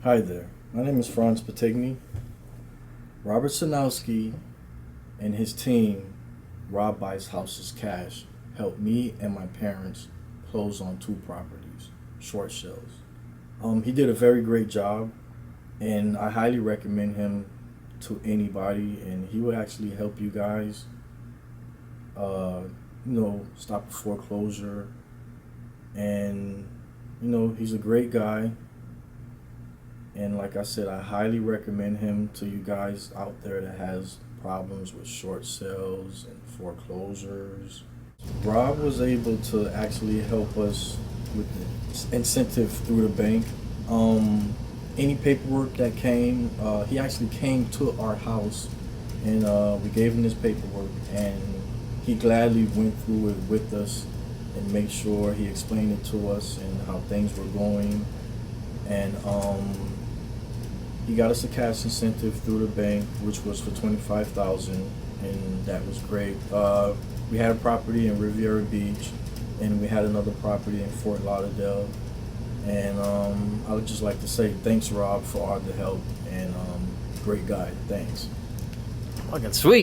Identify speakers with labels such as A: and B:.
A: Hi there. My name is Franz Patigny. Robert Sinofsky and his team, Rob Buys Houses Cash, helped me and my parents close on two properties, short sales. He did a very great job, and I highly recommend him to anybody. And he would actually help you guys, uh, stop a foreclosure. And he's a great guy. And like I said, I highly recommend him to you guys out there that has problems with short sales and foreclosures. Rob was able to actually help us with the incentive through the bank. Any paperwork that came, he actually came to our house, and we gave him this paperwork, and he gladly went through it with us and made sure he explained it to us and how things were going. And he got us a cash incentive through the bank, which was for 25,000, and that was great. We had a property in Riviera Beach, and we had another property in Fort Lauderdale. And I would just like to say thanks, Rob, for all the help, and great guy. Thanks.
B: Fucking sweet.